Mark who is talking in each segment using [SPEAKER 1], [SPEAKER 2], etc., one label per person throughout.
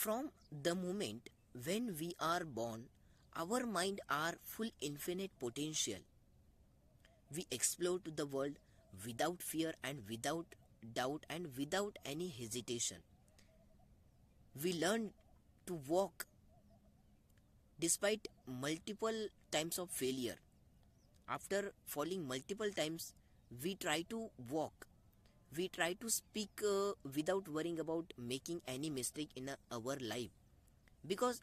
[SPEAKER 1] From the moment when we are born, our mind are full infinite potential. We explore to the world without fear and without doubt and without any hesitation. We learn to walk despite multiple times of failure. After falling multiple times, we try to walk. We try to speak without worrying about making any mistake in our life. Because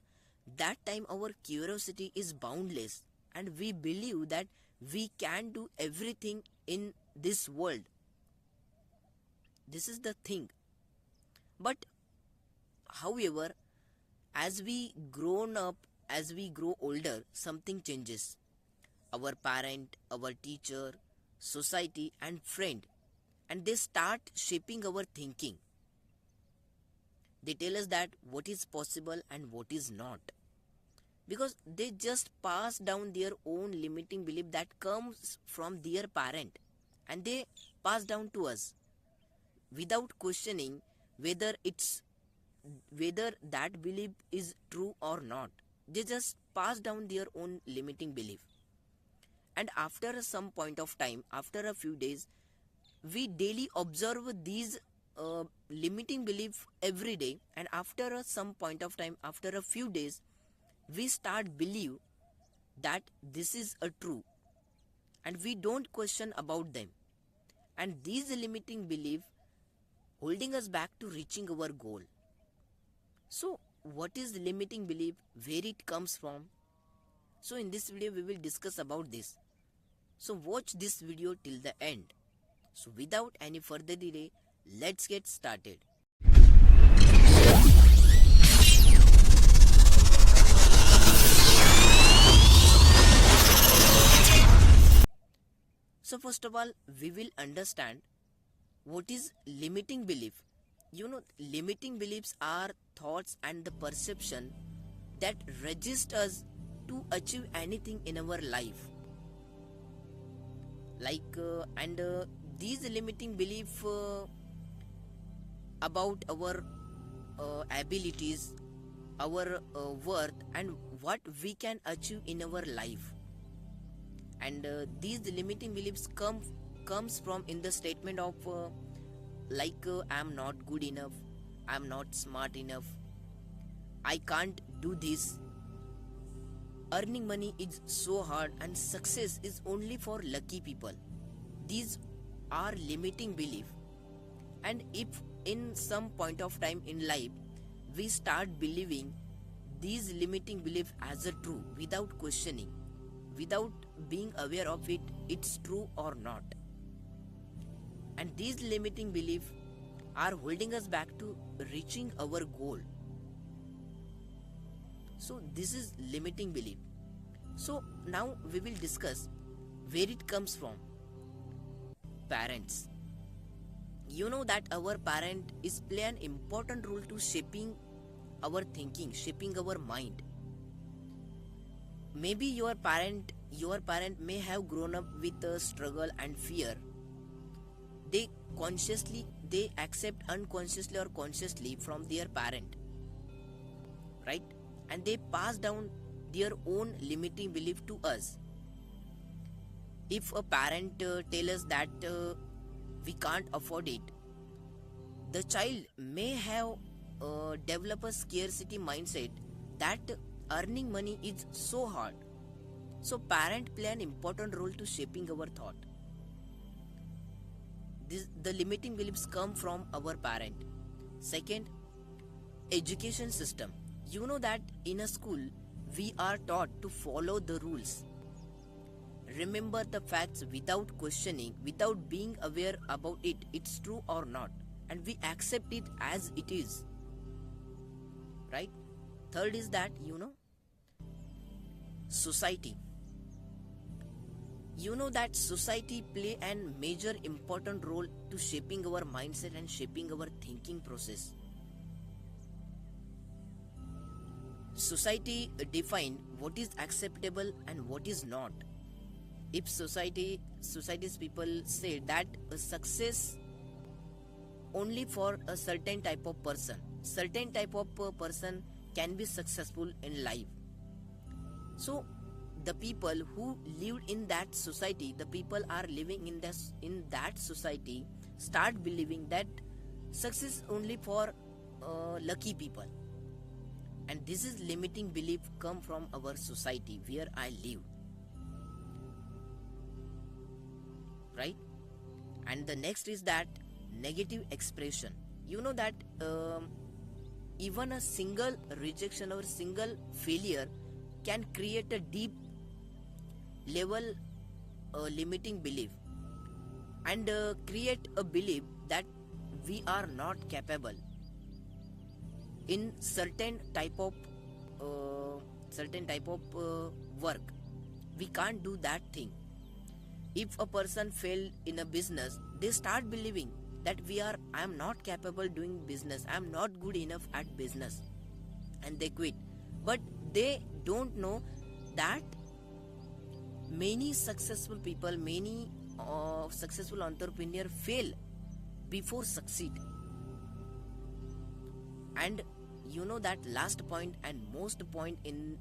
[SPEAKER 1] that time our curiosity is boundless and we believe that we can do everything in this world. This is the thing. But however, as we grown up, as we grow older, something changes. Our parent, our teacher, society and friend, and they start shaping our thinking. They tell us that what is possible and what is not, because they just pass down their own limiting belief that comes from their parent, and they pass down to us without questioning whether it's whether that belief is true or not. They just pass down their own limiting belief, and after some point of time, after a few days, we daily observe these limiting belief every day, and after some point of time, after a few days, we start believe that this is a true, and we don't question about them, and these limiting belief holding us back to reaching our goal. So what is limiting belief, where it comes from? So in this video we will discuss about this. So watch this video till the end. So without any further delay, let's get started. So first of all, we will understand what is limiting belief. Limiting beliefs are thoughts and the perception that resist us to achieve anything in our life. These limiting belief about our abilities, our worth, and what we can achieve in our life. And these limiting beliefs comes from in the statement of I'm not good enough, I'm not smart enough, I can't do this, earning money is so hard, and success is only for lucky people. These are limiting belief. And if in some point of time in life we start believing these limiting belief as a true without questioning, without being aware of it's true or not, and these limiting beliefs are holding us back to reaching our goal. So this is limiting belief. So now we will discuss where it comes from. Parents. You know that our parent is play an important role to shaping our thinking, shaping our mind. Maybe your parent may have grown up with a struggle and fear. They accept unconsciously or consciously from their parent, right? And they pass down their own limiting belief to us. If a parent tell us that we can't afford it, the child may have develop a scarcity mindset that earning money is so hard. So parent play an important role to shaping our thought. The limiting beliefs come from our parent. Second, education system. You know that in a school we are taught to follow the rules, remember the facts without questioning, without being aware about it's true or not, and we accept it as it is, right? Third is that society. You know that society play a major important role to shaping our mindset and shaping our thinking process. Society define what is acceptable and what is not. If society's people say that a success only for a certain type of person, certain type of person can be successful in life. So the people who lived in that society, the people are living in that society, start believing that success only for lucky people, and this is limiting belief come from our society where I live, right? And the next is that negative expression. You know that even a single rejection or single failure can create a deep level limiting belief, and create a belief that we are not capable in certain type of work. We can't do that thing. If a person failed in a business, they start believing that I am not capable doing business, I am not good enough at business, and they quit. But they don't know that many successful people, many successful entrepreneur fail before succeed. And you know that last point and most point in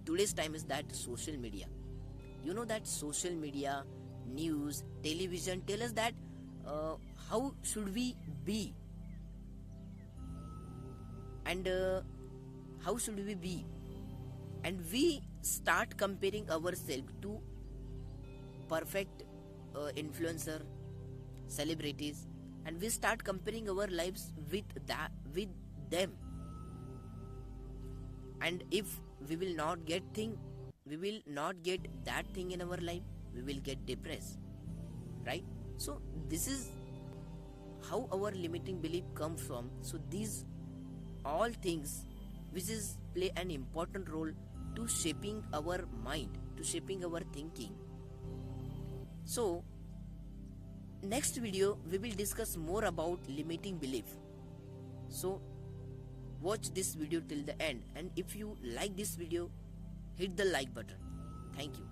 [SPEAKER 1] today's time is that social media. You know that social media, news, television tell us that how should we be, and how should we be, and we start comparing ourselves to perfect influencer, celebrities, and we start comparing our lives with them. And if we will not get that thing in our life, we will get depressed, right? So this is how our limiting belief comes from. So these all things which is play an important role to shaping our mind, to shaping our thinking. So next video we will discuss more about limiting belief. So watch this video till the end, and if you like this video, hit the like button. Thank you.